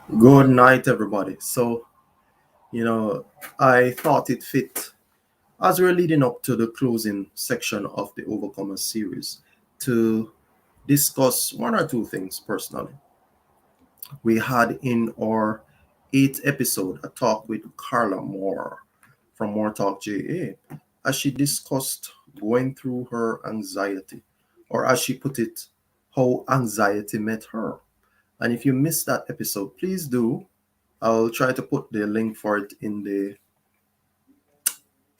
Good night, everybody. You know, I thought it fit as we're leading up to the closing section of the Overcomer series to discuss one or two things personally. We had in our eighth episode a talk with Carla Moore from More Talk JA as she discussed going through her anxiety, or as she put it, how anxiety met her. And if you missed that episode, please do. I'll try to put the link for it in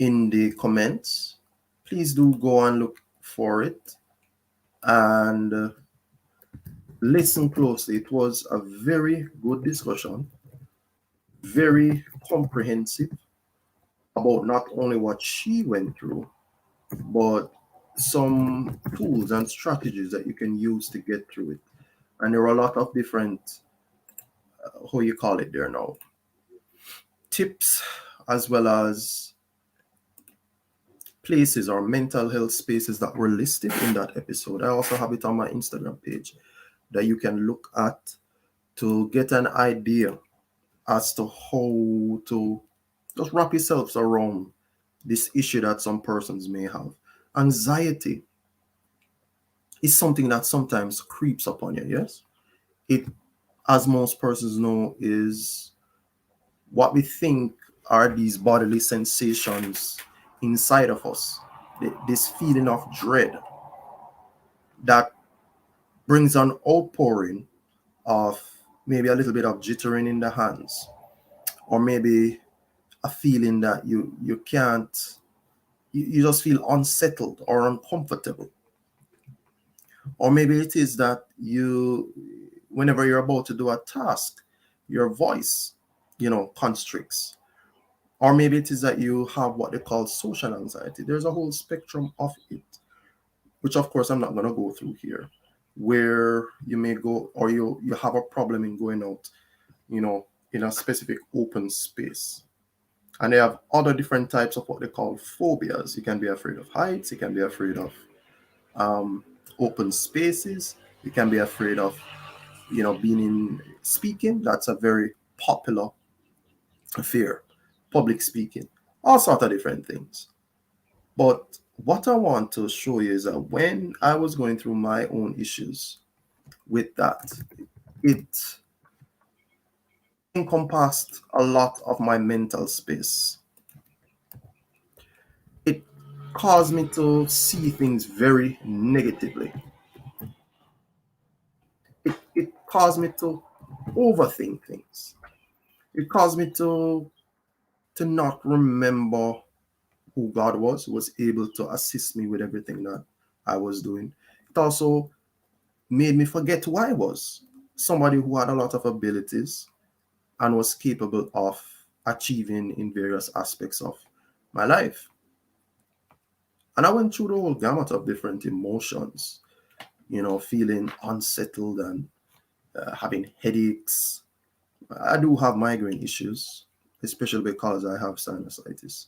the comments. Please do go and look for it and listen closely. It was a very good discussion, very comprehensive about not only what she went through, but some tools and strategies that you can use to get through it. And there are a lot of different, how you call it there now, tips as well as places or mental health spaces that were listed in that episode. I also have it on my Instagram page that you can look at to get an idea as to how to just wrap yourselves around this issue that some persons may have. Anxiety is something that sometimes creeps upon you, yes? It, as most persons know, is what we think are these bodily sensations inside of us, this feeling of dread that brings an outpouring of maybe a little bit of jittering in the hands, or maybe a feeling that you can't, you just feel unsettled or uncomfortable. Or maybe it is that whenever you're about to do a task, your voice, constricts. Or maybe it is that you have what they call social anxiety. There's a whole spectrum of it, which of course I'm not going to go through here, where you may go or you have a problem in going out, in a specific open space. And they have other different types of what they call phobias. You can be afraid of heights, you can be afraid of um, open spaces, you can be afraid of, being in speaking. That's a very popular fear, public speaking, all sort of different things. But what I want to show you is that when I was going through my own issues with that, it encompassed a lot of my mental space. It caused me to see things very negatively. It caused me to overthink things. It caused me to not remember who God was, who was able to assist me with everything that I was doing. It also made me forget who I was. Somebody who had a lot of abilities and was capable of achieving in various aspects of my life. And I went through the whole gamut of different emotions, feeling unsettled and having headaches. I do have migraine issues, especially because I have sinusitis.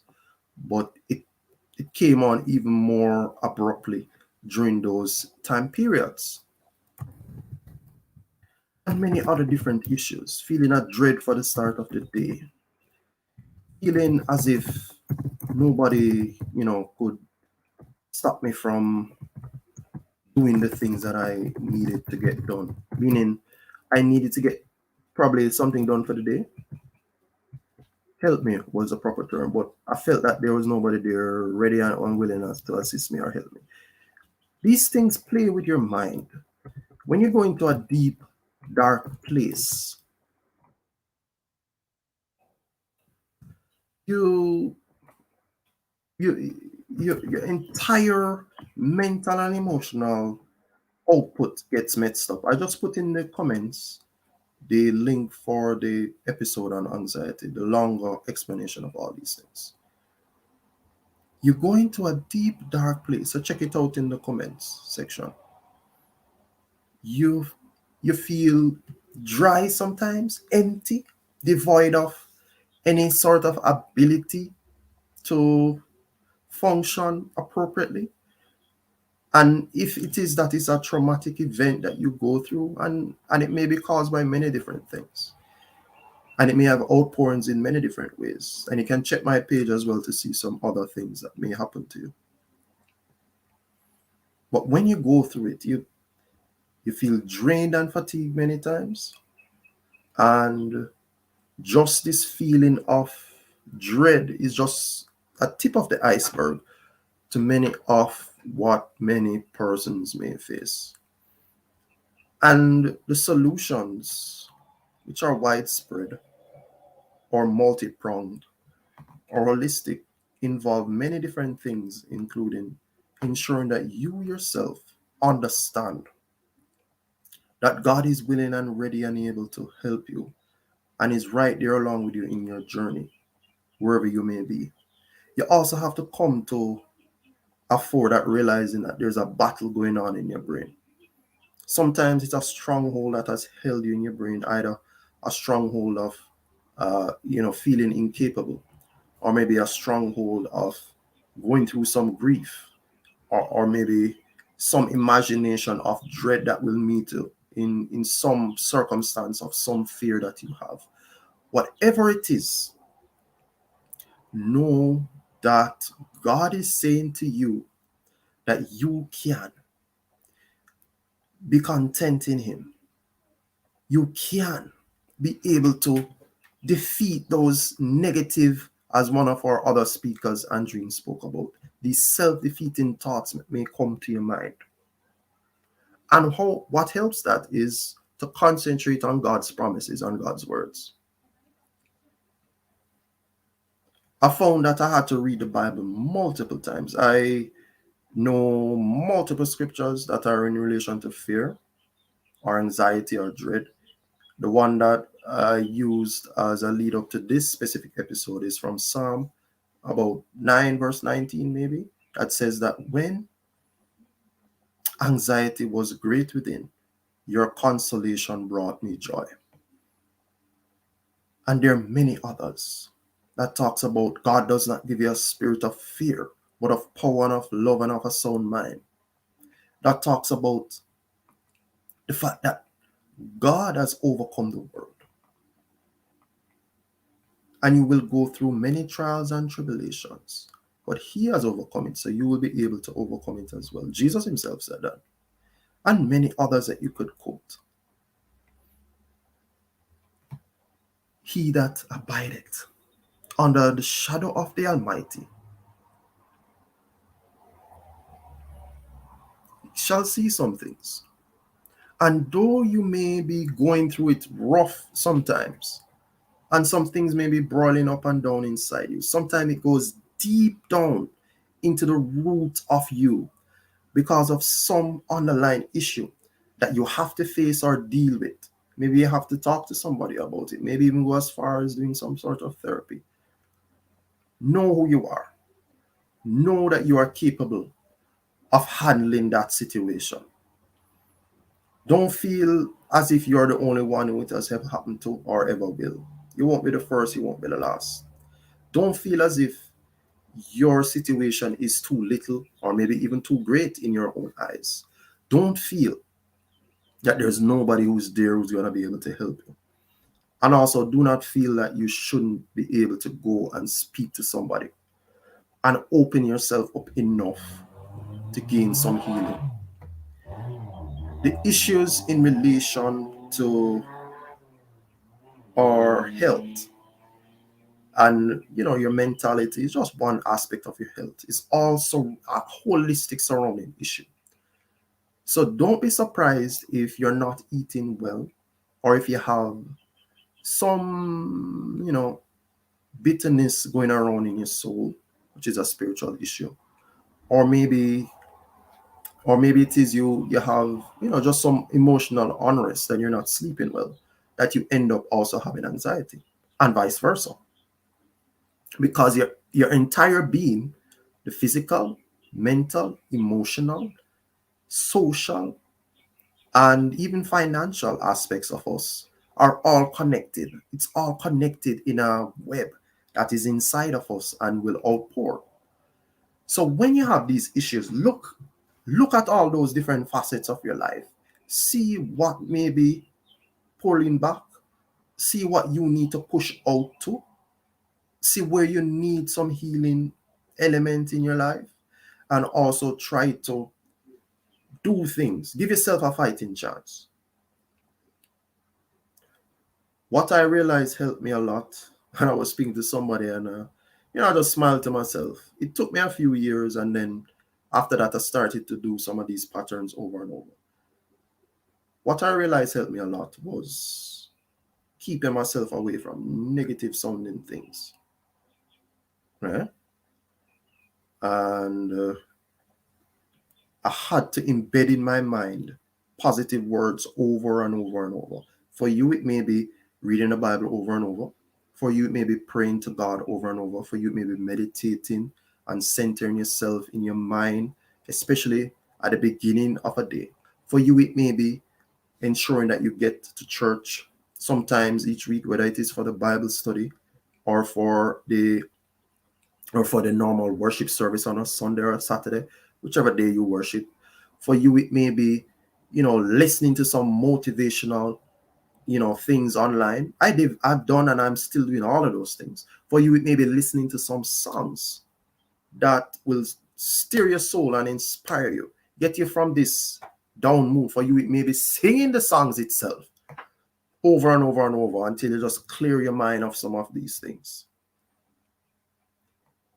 But it came on even more abruptly during those time periods. And many other different issues, feeling a dread for the start of the day, feeling as if nobody, could stop me from doing the things that I needed to get done. Meaning, I needed to get probably something done for the day. Help me was a proper term, but I felt that there was nobody there ready and unwilling enough to assist me or help me. These things play with your mind. When you go into a deep, dark place, you your entire mental and emotional output gets messed up. I just put in the comments the link for the episode on anxiety, the longer explanation of all these things. You go into a deep, dark place. So check it out in the comments section. You you feel dry sometimes, empty, devoid of any sort of ability to function appropriately. And if it is that it's a traumatic event that you go through, and it may be caused by many different things, And it may have outpourings in many different ways. And you can check my page as well to see some other things that may happen to you. But when you go through it, you feel drained and fatigued many times. And just this feeling of dread is just a tip of the iceberg to many of what many persons may face. And the solutions, which are widespread or multi pronged or holistic, involve many different things, including ensuring that you yourself understand that God is willing and ready and able to help you and is right there along with you in your journey, wherever you may be. You also have to come to afford that realizing that there's a battle going on in your brain. Sometimes it's a stronghold that has held you in your brain, either a stronghold of, feeling incapable, or maybe a stronghold of going through some grief, or maybe some imagination of dread that will meet you in some circumstance of some fear that you have. Whatever it is, know that God is saying to you that you can be content in Him. You can be able to defeat those negative, as one of our other speakers, Andreen, spoke about, these self-defeating thoughts that may come to your mind. And what helps that is to concentrate on God's promises, on God's words. I found that I had to read the Bible multiple times. I know multiple scriptures that are in relation to fear or anxiety or dread. The one that I used as a lead up to this specific episode is from Psalm about 9 verse 19 maybe, that says that when anxiety was great within, your consolation brought me joy. And there are many others that talks about God does not give you a spirit of fear, but of power and of love and of a sound mind. That talks about the fact that God has overcome the world. And you will go through many trials and tribulations, but He has overcome it, so you will be able to overcome it as well. Jesus Himself said that. And many others that you could quote. He that abideth under the shadow of the Almighty shall see some things. And though you may be going through it rough sometimes, and some things may be boiling up and down inside you, sometimes it goes deep down into the root of you because of some underlying issue that you have to face or deal with. Maybe you have to talk to somebody about it, maybe even go as far as doing some sort of therapy. Know who you are. Know that you are capable of handling that situation. Don't feel as if you're the only one who it has ever happened to or ever will. You won't be the first, you won't be the last. Don't feel as if your situation is too little or maybe even too great in your own eyes. Don't feel that there's nobody who's there who's going to be able to help you. And also, do not feel that you shouldn't be able to go and speak to somebody and open yourself up enough to gain some healing. The issues in relation to our health and your mentality is just one aspect of your health. It's also a holistic surrounding issue. So don't be surprised if you're not eating well, or if you have some bitterness going around in your soul, which is a spiritual issue. Or maybe it is you have just some emotional unrest and you're not sleeping well, that you end up also having anxiety, and vice versa. Because your entire being, the physical, mental, emotional, social, and even financial aspects of us are all connected. It's all connected in a web that is inside of us and will outpour. So when you have these issues, look at all those different facets of your life. See what may be pulling back, See what you need to push out to. See where you need some healing element in your life, and also try to do things. Give yourself a fighting chance. What I realized helped me a lot when I was speaking to somebody, and I just smiled to myself. It took me a few years, and then after that, I started to do some of these patterns over and over. What I realized helped me a lot was keeping myself away from negative sounding things. Right? And I had to embed in my mind positive words over and over and over. For you, it may be reading the Bible over and over. For you, it may be praying to God over and over. For you, it may be meditating and centering yourself in your mind, especially at the beginning of a day. For you, it may be ensuring that you get to church sometimes each week, whether it is for the Bible study or for the normal worship service on a Sunday or a Saturday, whichever day you worship. For you, it may be, listening to some motivational, things online. I've done, and I'm still doing all of those things. For you, it may be listening to some songs that will stir your soul and inspire you, get you from this down mood. For you, it may be singing the songs itself over and over and over until you just clear your mind of some of these things.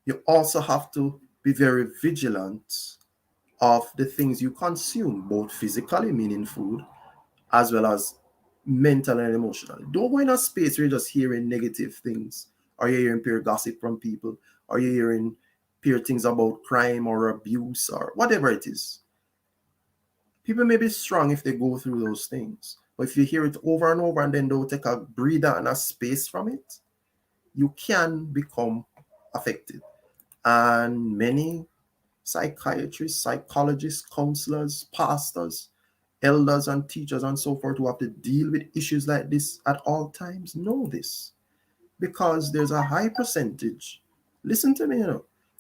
You also have to be very vigilant of the things you consume, both physically, meaning food, as well as mentally and emotionally. Don't go in a space where you're just hearing negative things, or you're hearing pure gossip from people, or you're hearing pure things about crime or abuse or whatever it is. People may be strong if they go through those things, but if you hear it over and over and then don't take a breather and a space from it, you can become affected. And many psychiatrists, psychologists, counselors, pastors, elders, and teachers, and so forth, who have to deal with issues like this at all times know this, because there's a high percentage. Listen to me,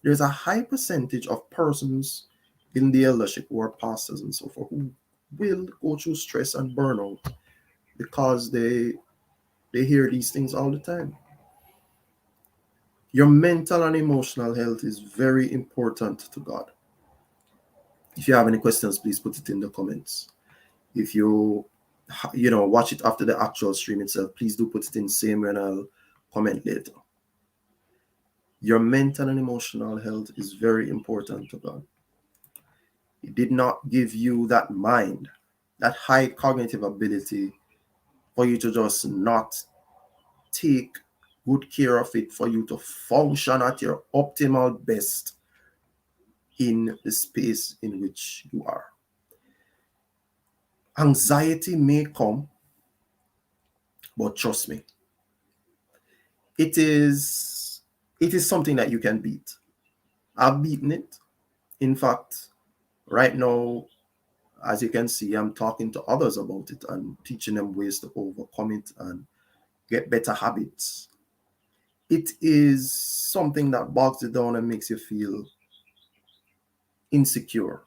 there's a high percentage of persons in the eldership who are pastors and so forth who will go through stress and burnout because they hear these things all the time. Your mental and emotional health is very important to God. If you have any questions, please put it in the comments. If you watch it after the actual stream itself, please do put it in the same way, and I'll comment later. Your mental and emotional health is very important to God. He did not give you that mind, that high cognitive ability, for you to just not take good care of it, for you to function at your optimal best in the space in which you are. Anxiety may come, but trust me, it is something that you can beat. I've beaten it. In fact, right now, as you can see, I'm talking to others about it and teaching them ways to overcome it and get better habits. It is something that bogs you down and makes you feel insecure.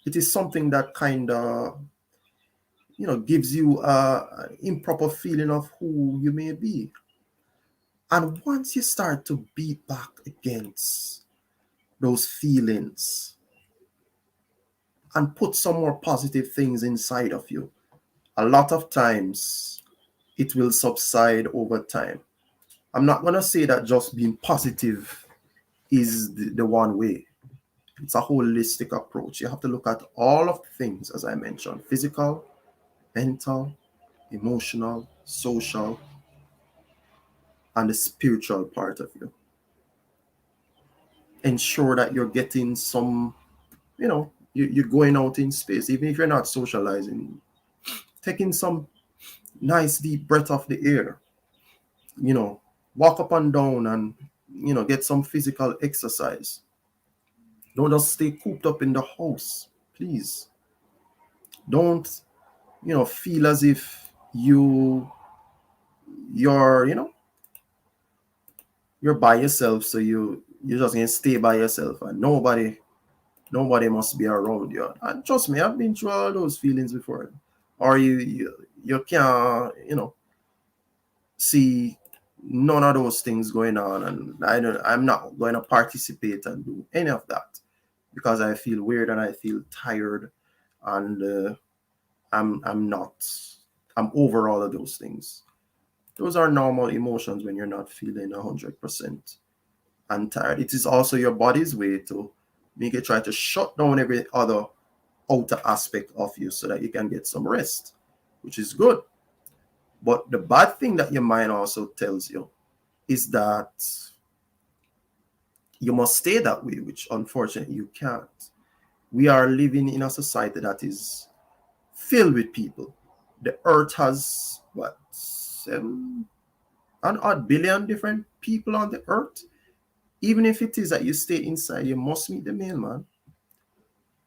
It is something that kind of, gives you an improper feeling of who you may be. And once you start to beat back against those feelings and put some more positive things inside of you, a lot of times it will subside over time. I'm not going to say that just being positive is the one way. It's a holistic approach. You have to look at all of the things, as I mentioned: physical, mental, emotional, social, and the spiritual part of you. Ensure that you're getting some, you're going out in space, even if you're not socializing, taking some nice deep breath of the air, walk up and down and, get some physical exercise. Don't just stay cooped up in the house, please. Don't, feel as if you're, you're by yourself, so you're just gonna stay by yourself and nobody must be around you. And trust me, I've been through all those feelings before. Or you can't, see none of those things going on, and I'm not going to participate and do any of that because I feel weird and I feel tired, and I'm not. I'm over all of those things. Those are normal emotions when you're not feeling 100% and tired. It is also your body's way to make it try to shut down every other outer aspect of you so that you can get some rest, which is good. But the bad thing that your mind also tells you is that you must stay that way, which unfortunately you can't. We are living in a society that is filled with people. The earth has what, 7 and odd billion different people on the earth. Even if it is that you stay inside, you must meet the mailman.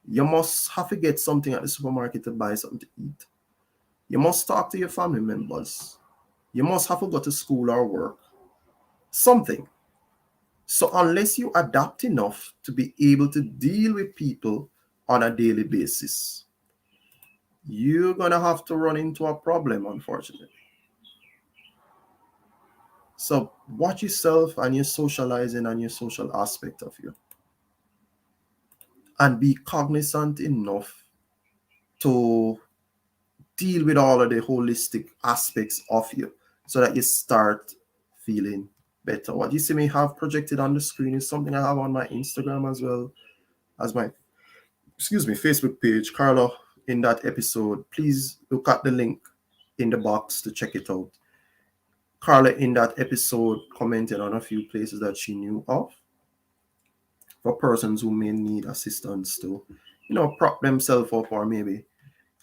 You must have to get something at the supermarket to buy something to eat. You must talk to your family members. You must have to go to school or work. Something. So unless you adapt enough to be able to deal with people on a daily basis, you're going to have to run into a problem, unfortunately. So watch yourself and your socializing and your social aspect of you. And be cognizant enough to deal with all of the holistic aspects of you so that you start feeling better. What you see me have projected on the screen is something I have on my Instagram as well as my Facebook page, Carla. In that episode, please look at the link in the box to check it out. Carla in that episode commented on a few places that she knew of for persons who may need assistance to, prop themselves up or maybe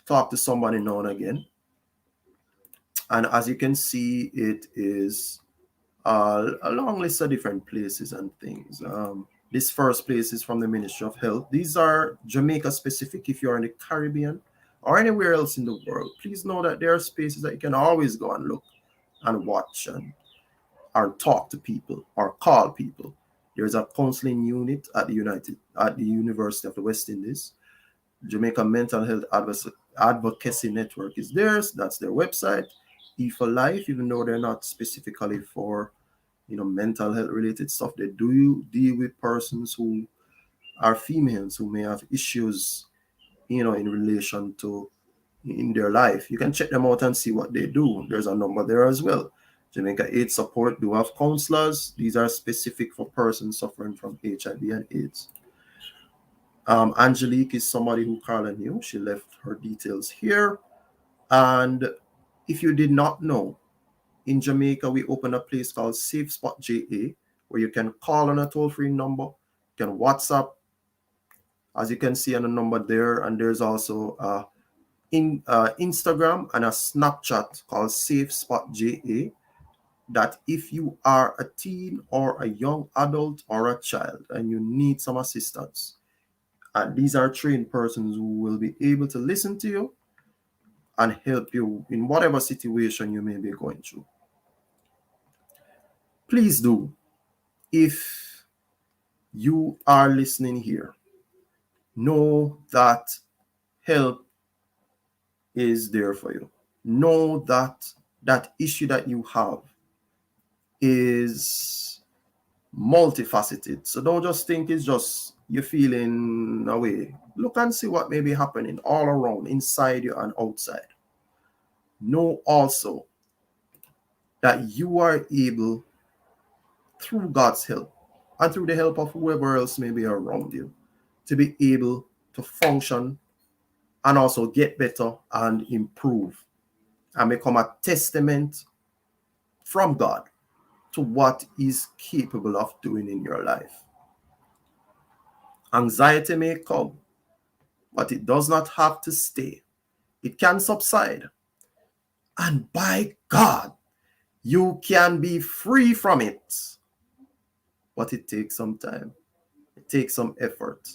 talk to somebody now and again. And as you can see, it is a long list of different places and things. This first place is from the Ministry of Health. These are Jamaica specific. If you're in the Caribbean or anywhere else in the world, please know that there are spaces that you can always go and look and watch and or talk to people or call people. There's a counseling unit at the University of the West Indies. Jamaica Mental Health Advocacy Network is theirs. That's their website. E for Life, even though they're not specifically for mental health related stuff, they do deal with persons who are females who may have issues, in relation to in their life. You can check them out and see what they do. There's a number there as well. Jamaica AIDS Support do have counselors. These are specific for persons suffering from HIV and AIDS. Angelique is somebody who Carla knew. She left her details here. And if you did not know, in Jamaica, we opened a place called Safe Spot JA, where you can call on a toll-free number, you can WhatsApp, as you can see on the number there, and there's also Instagram and a Snapchat called Safe Spot JA, that if you are a teen or a young adult or a child and you need some assistance, and these are trained persons who will be able to listen to you and help you in whatever situation you may be going through. Please do, if you are listening here, know that help is there for you. Know that that issue that you have is multifaceted. So don't just think it's just you're feeling away. Look and see what may be happening all around, inside you and outside. Know also that you are able, through God's help and through the help of whoever else may be around you, to be able to function and also get better and improve and become a testament from God to what He's capable of doing in your life. Anxiety may come, but it does not have to stay. It can subside. And by God, you can be free from it. But it takes some time. It takes some effort.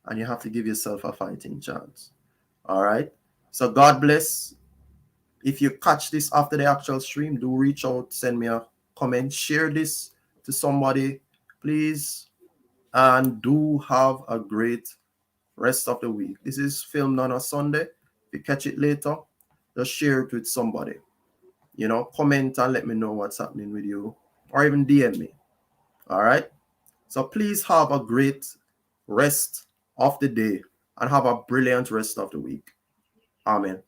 And you have to give yourself a fighting chance. All right? So God bless. If you catch this after the actual stream, do reach out, send me a comment, share this to somebody, please. And do have a great rest of the week. This is filmed on a Sunday. If you catch it later, just share it with somebody. comment and let me know what's happening with you, or even DM me. All right. So please have a great rest of the day and have a brilliant rest of the week. Amen.